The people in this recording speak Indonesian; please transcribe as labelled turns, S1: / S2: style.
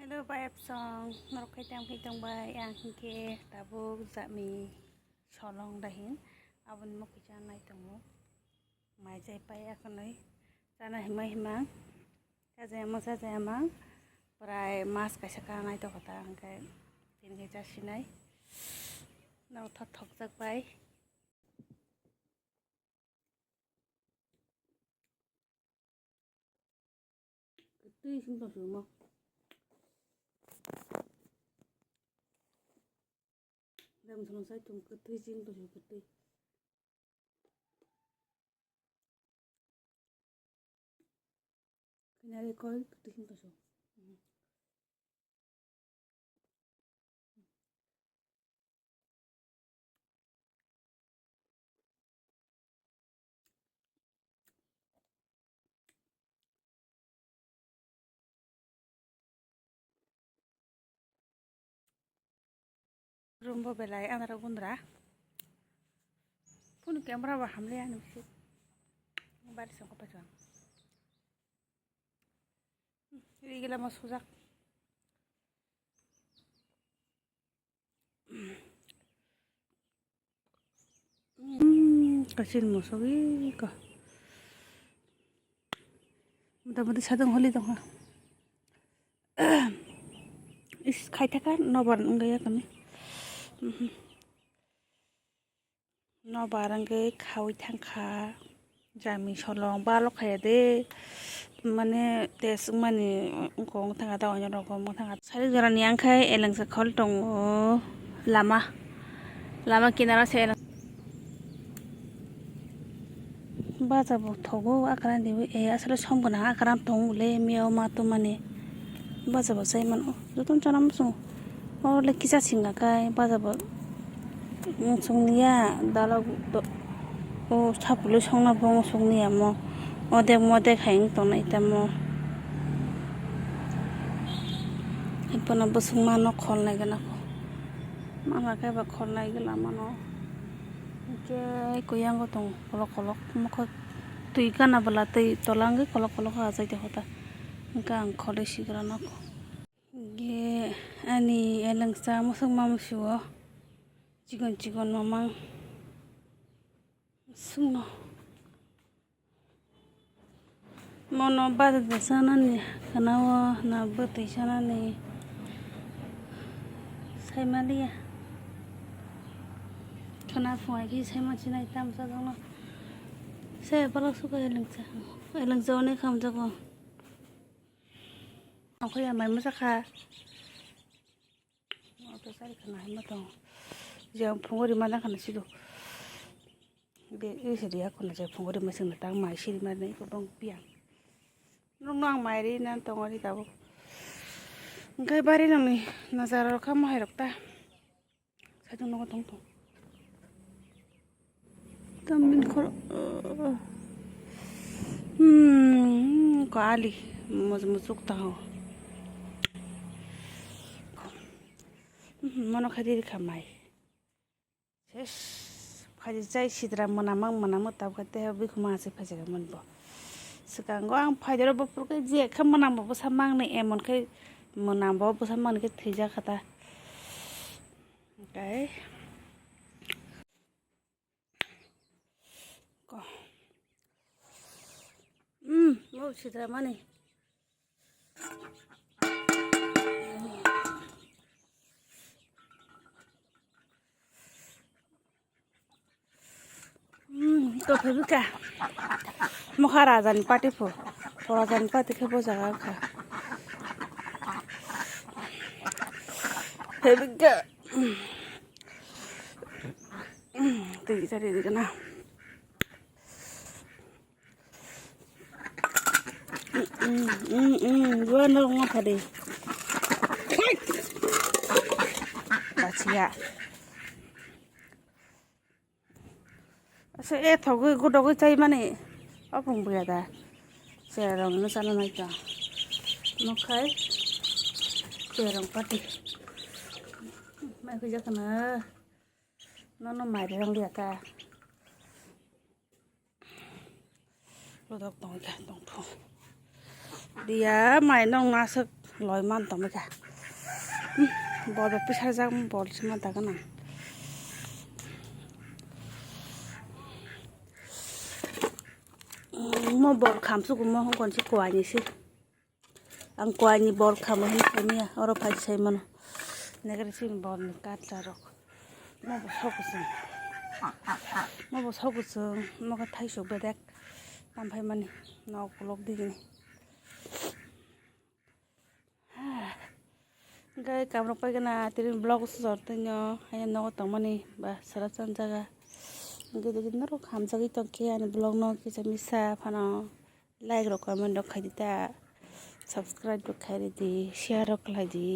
S1: Hello ba em song nó khai tang bay ang ke tabu zami solong dahin abun mo kicha nai tamo mai jai pai akonai sana himang sa emang prai mas kaisa ka nai to kata angkai tin ke jasinai nau thok jak pai tui sing to mo dam song sai tum ke tui sing to ke tui kinari koi tui sing to rumbo belai anara gundra pun kamera ba hamle anu sih bari sang ko pajang ini gila mas sujak kecil musuhi kah mudah-mudahan sadang holi dong ha is khyka kan nobar enggak ya kami nobar enggak khawi thangkha jami solong balok khaya de mane tes mani kong thanga da onyo rokom thanga sari jora ni angkhai elangsa khol tong lama kinara se baza bo thogo akran dewe asale sombona akran tong le miao ma to mane baza bo sai man joton chanam so le kisa singa kai baza bo songniya dalag o thapulu songna bong songniya mo ode khaing to nai tamo ipana busung mano khol nai gana ko mana kai ba khol nai gala mano ke koyang go tong kolok moko tui kana bala tui tolang kolok ha jai de hota ka ang khole sigra na ko ge ani elangsa musung mamusuo chigon mamang sungno mono bad de sana ni kanawa na bati sana ni sai malia kana fuai ki sai ma chinai tam sa dong sai bala su ka elangsa ne kham jago aku ya mai masaka to sari kana hima to jam phungori mana kana sido de ese dia kuna je phungori masing na tang mai siri ma nei ko bang piang nong mai ri nan tongori tabo ngai bari nang ni nazar ka mai rokta sajung no tong tamin khor ko ali musuk ta ho mono khadir khamai ses phaji jai sidra manamang tab kate bi khuma se phajaga monbo sekango ang phaidero bopur ke je khamanang bo samang ne emon kai monang bo samang ke thija khata kai ko mo sidra mani to phebika mokhara jan party pho thora jan party khebo jaga kha phebika tui jari dikana gua no ngapade bachia se thogu godogu chai mane apung buya da se rong no sana nai ta mokhai se rong pati mai ku jakana no mai rong dia ka rodok tong ka tong tho dia mai nong nasak loi man tong ka bol ba pisar jak bol sima ta kana mo bol kham su ko mo kon si ko ani si ang ko ani bol kham hin kemia oro phai sai man negar sin bol ni kat ta rok mo bo sok su mo ka thai sok bedek tam phai mani no kolok digini gai kam rok pai kana tirin blog sor tanyo ayan no tong mani ba sara chan jaga gede gede ro kham jagi to ke ani blog no ki jamisa phano like ro comment ro khai dita subscribe ro khai di share ro khai di